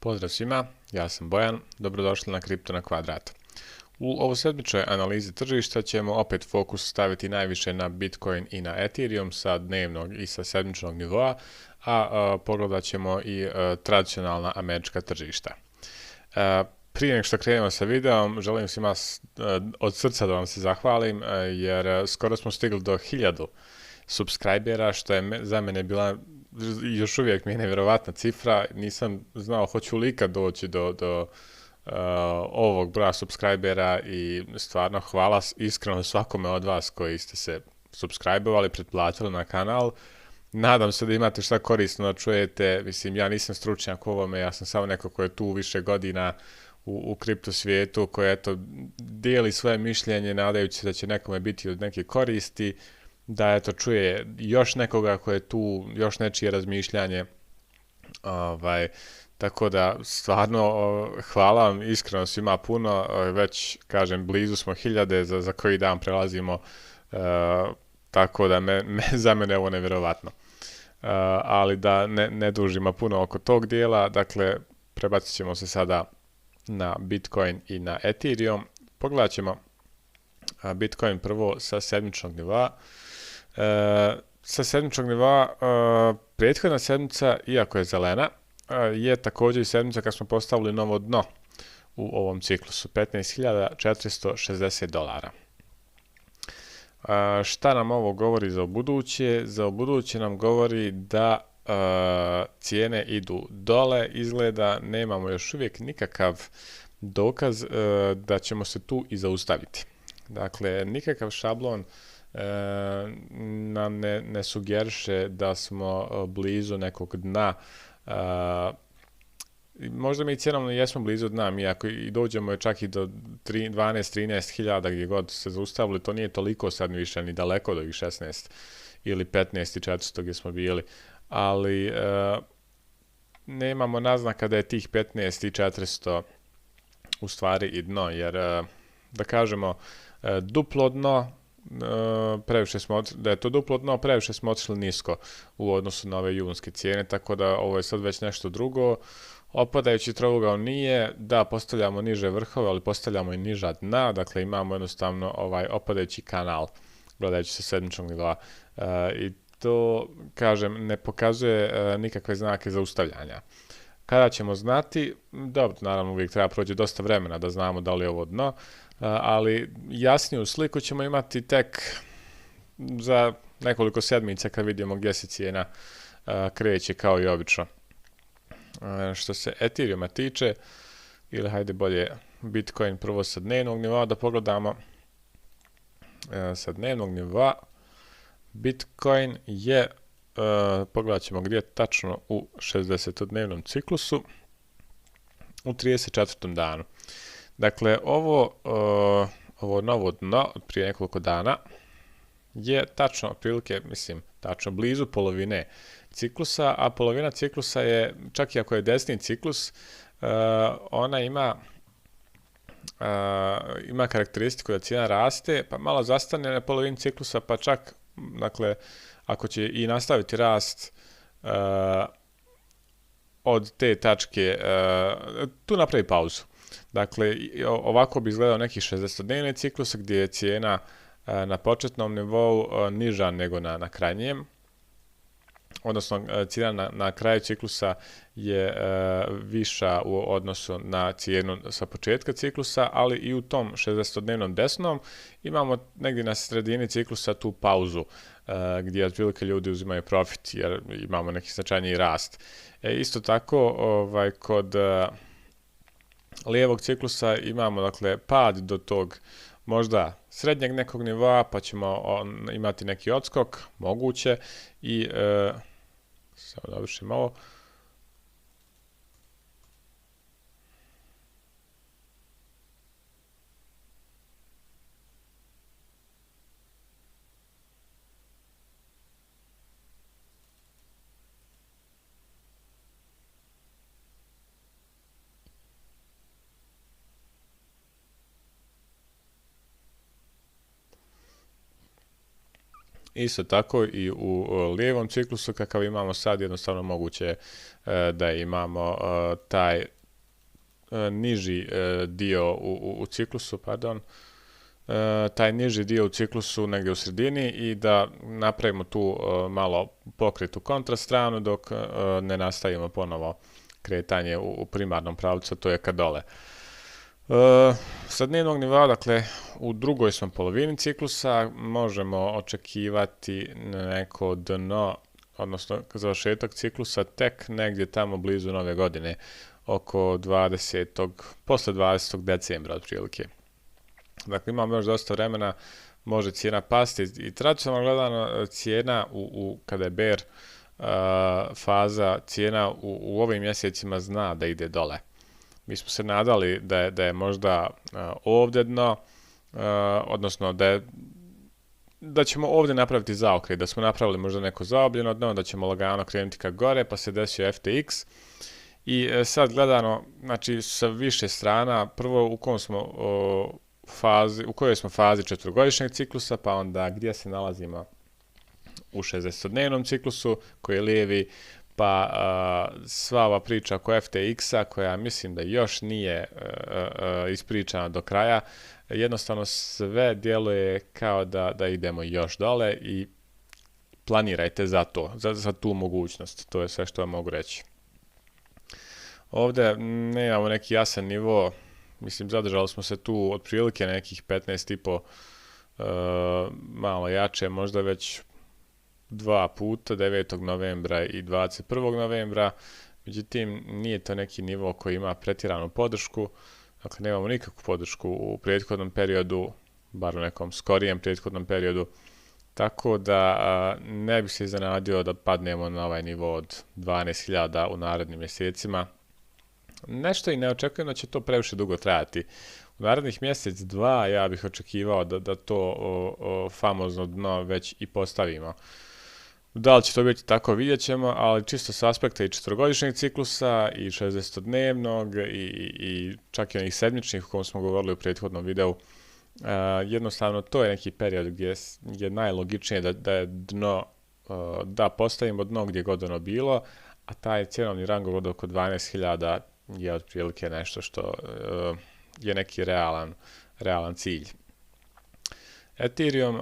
Pozdrav svima, ja sam Bojan, dobrodošli na Kripto na kvadrat. U ovosedmičnoj analizi tržišta ćemo opet fokus staviti najviše na Bitcoin i na Ethereum sa dnevnog i sa sedmičnog nivoa, a pogledat ćemo i tradicionalna američka tržišta. Prije nego što krenemo sa videom, želim svima od srca da vam se zahvalim, jer skoro smo stigli do 1000 subscribera, što je za mene bila još uvijek mi je nevjerovatna cifra. Nisam znao hoću li ikad doći do ovog broja subscribera i stvarno hvala iskreno svakome od vas koji ste se subscribovali, pretplatili na kanal. Nadam se da imate šta korisno da čujete. Mislim, ja nisam stručnjak u ovome, ja sam samo neko ko je tu više godina u kripto svijetu, koji eto dijeli svoje mišljenje nadajući se da će nekome biti od neke koristi, da eto čuje još nekoga ko je tu, još nečije razmišljanje. Tako da stvarno hvala vam iskreno svima puno, već kažem blizu smo 1000, za koji dan prelazimo, tako da za mene ovo nevjerovatno. Ali da ne dužimo puno oko tog dijela, dakle prebacit ćemo se sada na Bitcoin i na Ethereum. Pogledat ćemo Bitcoin prvo sa sedmičnog nivoa. Sa sedmičnog nivoa prethodna sedmica, iako je zelena, je također i sedmica kad smo postavili novo dno u ovom ciklusu, $15.460. Šta nam ovo govori za ubuduće? Za ubuduće nam govori da cijene idu dole, izgleda nemamo još uvijek nikakav dokaz da ćemo se tu i zaustaviti. Dakle, nikakav šablon nam ne sugeriše da smo blizu nekog dna. Možda mi cijenom ne jesmo blizu dna, mi ako i dođemo čak i do 12-13 hiljada gdje god se zaustavili, to nije toliko sad više ni daleko do ovih 16 ili 15.400 gdje smo bili, ali nemamo naznaka da je tih 15.400 u stvari i dno, jer da kažemo duplo dno, da je to duplo dno, previše smo otišli nisko u odnosu na ove junske cijene, tako da ovo je sad već nešto drugo. Opadajući trougao nije, da postavljamo niže vrhove, ali postavljamo i niža dna, dakle imamo jednostavno ovaj opadajući kanal gledajući sa sedmičnog nivoa, i to, kažem, ne pokazuje nikakve znake zaustavljanja. Kada ćemo znati? Dobro, naravno uvijek treba proći dosta vremena da znamo da li je ovo dno, ali jasniju sliku ćemo imati tek za nekoliko sedmica kad vidimo gdje se cijena kreće kao i obično. Što se Ethereuma tiče, ili hajde bolje Bitcoin prvo sa dnevnog nivoa da pogledamo. Sa dnevnog nivoa Bitcoin je, pogledat ćemo gdje je tačno u 60-dnevnom ciklusu, u 34. danu. Dakle, ovo novo dno od prije nekoliko dana je tačno, otprilike, tačno blizu polovine ciklusa, a polovina ciklusa je, čak i ako je desni ciklus, ona ima karakteristiku da cijena raste, pa malo zastane na polovini ciklusa, pa čak, dakle, ako će i nastaviti rast od te tačke, tu napravi pauzu. Dakle, ovako bi izgledao neki 60-dnevni ciklus gdje je cijena na početnom nivou niža nego na krajnjem, odnosno cijena na kraju ciklusa je viša u odnosu na cijenu sa početka ciklusa, ali i u tom 60-dnevnom desnom imamo negdje na sredini ciklusa tu pauzu gdje otprilike ljudi uzimaju profit jer imamo neki značajniji rast. Isto tako, kod lijevog ciklusa imamo, dakle, pad do tog možda srednjeg nekog nivoa, pa ćemo imati neki odskok, moguće, i samo da vršim ovo. Isto tako i u lijevom ciklusu kakav imamo sad, jednostavno moguće da imamo taj niži dio u ciklusu, taj niži dio u ciklusu negdje u sredini i da napravimo tu malo pokret u kontrastranu dok ne nastavimo ponovo kretanje u primarnom pravcu, to je ka dole. Sa dnevnog nivoa, dakle, u drugoj smo polovini ciklusa, možemo očekivati neko dno, odnosno završetak ciklusa tek negdje tamo blizu nove godine, oko posle 20. decembra otprilike. Dakle, imamo još dosta vremena, može cijena pasti i tradicionalno gledano cijena kada je bear faza, cijena u ovim mjesecima zna da ide dole. Mi smo se nadali da je možda ovdje dno, odnosno da ćemo ovdje napraviti zaokret, da smo napravili možda neko zaobljeno dno, da ćemo lagano krenuti ka gore, pa se desio FTX. I sad gledano, znači sa više strana, prvo u kojoj smo fazi četvrogodišnjeg ciklusa, pa onda gdje se nalazimo u 60-dnevnom ciklusu, koji je lijevi, pa sva ova priča oko FTX-a, koja mislim da još nije ispričana do kraja, jednostavno sve djeluje kao da idemo još dole i planirajte za to, za tu mogućnost. To je sve što vam mogu reći. Ovdje nemamo neki jasan nivo, mislim zadržali smo se tu otprilike nekih 15,5, malo jače, možda već 2 puta, 9. novembra i 21. novembra, međutim nije to neki nivo koji ima pretjeranu podršku, dakle nemamo nikakvu podršku u prethodnom periodu, bar u nekom skorijem prethodnom periodu, tako da ne bih se iznenadio da padnemo na ovaj nivo od 12.000 u narednim mjesecima. Nešto i ne očekujem da će to previše dugo trajati. U narednih mjesec, dva ja bih očekivao da to famozno dno već i postavimo. Da li će to biti tako, vidjet ćemo, ali čisto s aspekta i četvrogodišnjeg ciklusa i 60-dnevnog i čak i onih sedmičnih o kojem smo govorili u prethodnom videu, jednostavno to je neki period gdje je najlogičnije da je dno, da postavimo dno gdje god ono bilo, a taj cjenovni rang od oko 12.000 je otprilike nešto što je neki realan cilj. Ethereum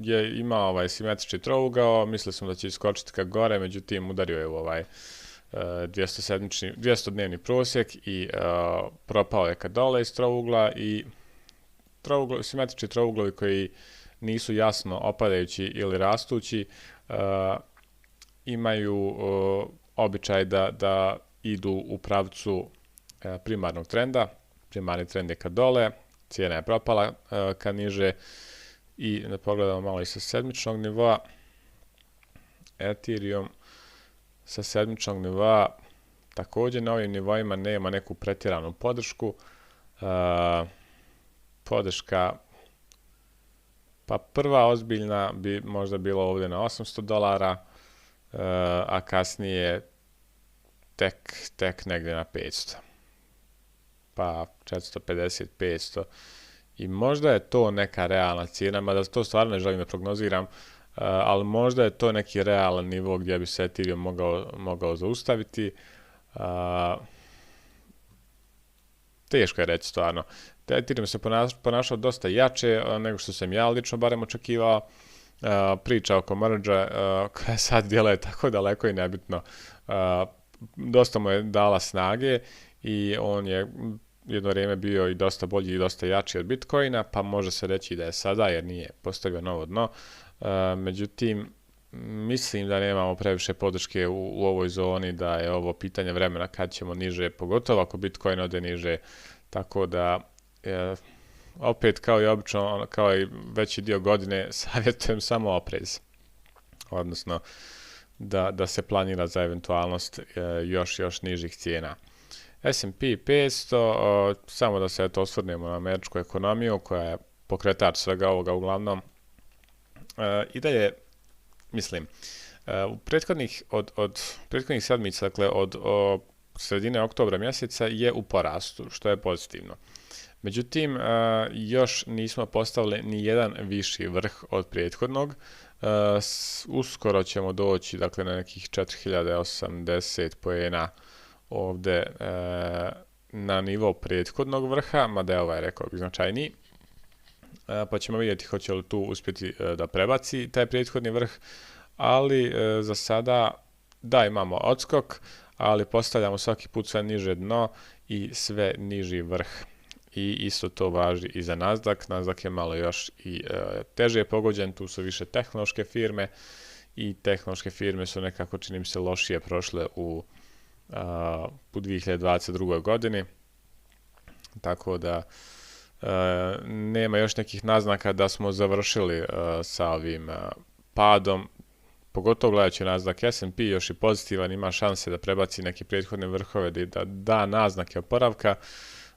je imao ovaj simetrični trougao, mislili smo da će iskočiti ka gore, međutim udario je u ovaj 200-dnevni prosjek i propao je ka dole iz trougla i simetrični trouglovi koji nisu jasno opadajući ili rastući imaju običaj da idu u pravcu primarnog trenda. Primarni trend je ka dole, cijena je propala ka niže i da pogledamo malo i sa sedmičnog nivoa. Ethereum sa sedmičnog nivoa također na ovim nivoima nema neku pretjeranu podršku. Podrška, pa prva ozbiljna bi možda bila ovdje na $800, a kasnije tek negdje na 500. Pa 450, 500 i možda je to neka realna cijena, mada to stvarno ne želim da prognoziram, ali možda je to neki realan nivo gdje bi se Ethereum mogao zaustaviti. Teško je reći stvarno. Ethereum se ponašao dosta jače nego što sam ja lično barem očekivao. Priča oko merge koja sad djeluje tako daleko i nebitno, dosta mu je dala snage i on je jedno vrijeme bio i dosta bolji i dosta jači od Bitcoina, pa može se reći da je sada jer nije postavio novo dno. Međutim, mislim da nemamo previše podrške u ovoj zoni, da je ovo pitanje vremena kad ćemo niže, pogotovo ako Bitcoin ode niže, tako da opet kao i obično, kao i veći dio godine, savjetujem samo oprez, odnosno da se planira za eventualnost još nižih cijena. S&P 500, samo da se osvrnemo na američku ekonomiju koja je pokretač svega ovoga uglavnom. I dalje, mislim, u prethodnih sedmica, dakle od sredine oktobra mjeseca je u porastu, što je pozitivno. Međutim, još nismo postavili ni jedan viši vrh od prethodnog, Uskoro ćemo doći dakle, na nekih 4080 poena ovde na nivo prethodnog vrha, mada je ovaj rekao bih značajniji. Pa ćemo vidjeti hoće li tu uspjeti da prebaci taj prethodni vrh, ali za sada da imamo odskok, ali postavljamo svaki put sve niže dno i sve niži vrh. I isto to važi i za Nasdaq. Nasdaq je malo još i teže pogođen, tu su više tehnološke firme i tehnološke firme su nekako, čini mi se, lošije prošle u 2022. godini. Tako da nema još nekih naznaka da smo završili sa ovim padom, pogotovo gledajući Nasdaq. S&P još i pozitivan, ima šanse da prebaci neke prethodne vrhove, da da naznake oporavka,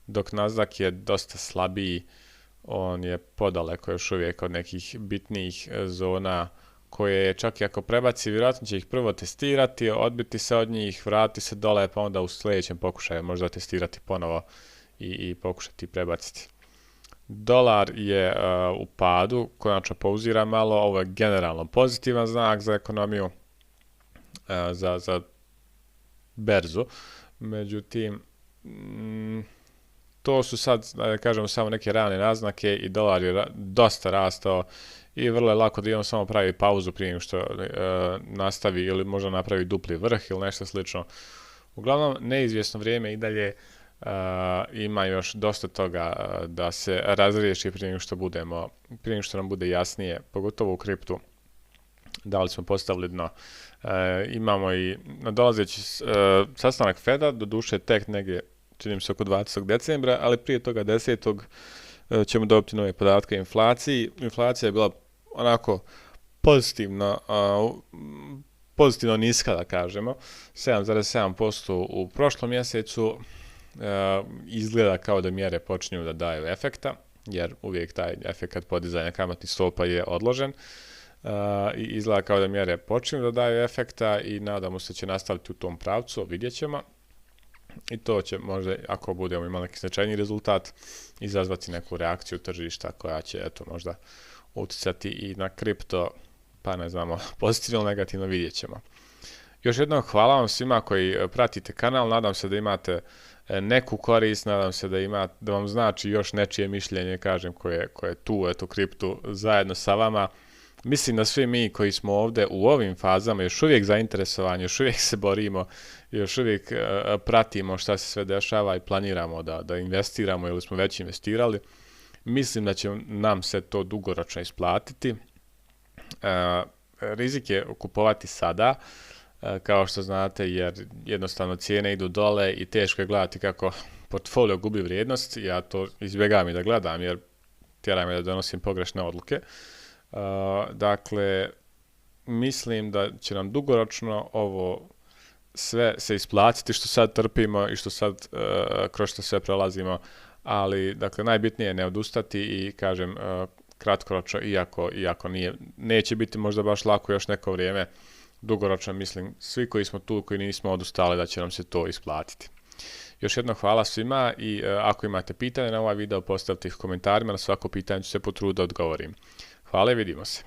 dok Nasdaq je dosta slabiji, on je podaleko još uvijek od nekih bitnijih zona koje je čak i ako prebaci, vjerojatno će ih prvo testirati, odbiti se od njih, vratiti se dole, pa onda u sljedećem pokušaju možda testirati ponovo i pokušati prebaciti. Dolar je u padu, konačno pauzira malo, ovo je generalno pozitivan znak za ekonomiju, za berzu, međutim, to su sad, da kažemo, samo neke realne naznake i dolar je dosta rastao i vrlo je lako da imamo samo pravi pauzu prije što nastavi ili možda napravi dupli vrh ili nešto slično. Uglavnom, neizvjesno vrijeme i dalje, ima još dosta toga da se razriješi prije što nam bude jasnije, pogotovo u kriptu, da li smo postavili dno. Imamo i nadolazeći sastanak Feda, doduše tek negdje, čini mi se oko 20. decembra, ali prije toga 10. ćemo dobiti nove podatke o inflaciji. Inflacija je bila onako pozitivno niska, da kažemo, 7,7% u prošlom mjesecu. Izgleda kao da mjere počinju da daju efekta, jer uvijek taj efekt podizanja kamatnih stopa je odložen. I izgleda kao da mjere počinju da daju efekta i nadamo se će nastaviti u tom pravcu, vidjet ćemo. I to će možda, ako budemo imali neki značajni rezultat, izazvati neku reakciju tržišta koja će možda utjecati i na kripto, pa ne znamo, pozitivno ili negativno, vidjet ćemo. Još jednom hvala vam svima koji pratite kanal, nadam se da imate neku korist, nadam se da vam znači još nečije mišljenje, kažem, koje tu, kriptu, zajedno sa vama. Mislim da svi mi koji smo ovdje u ovim fazama još uvijek zainteresovani, još uvijek se borimo, još uvijek pratimo šta se sve dešava i planiramo da investiramo ili smo već investirali. Mislim da će nam se to dugoročno isplatiti. Rizik je kupovati sada, kao što znate, jer jednostavno cijene idu dole i teško je gledati kako portfolio gubi vrijednost. Ja to izbjegavam i da gledam jer tjera me da donosim pogrešne odluke. Dakle, mislim da će nam dugoročno ovo sve se isplatiti što sad trpimo i što sad kroz što sve prelazimo, ali dakle najbitnije je ne odustati i kažem kratkoročno, iako neće biti možda baš lako još neko vrijeme, dugoročno mislim svi koji smo tu, koji nismo odustali, da će nam se to isplatiti. Još jednom hvala svima i ako imate pitanje na ovaj video, postavite ih u komentarima, na svako pitanje ću se potruditi da odgovorim. Hvala i vidimo se.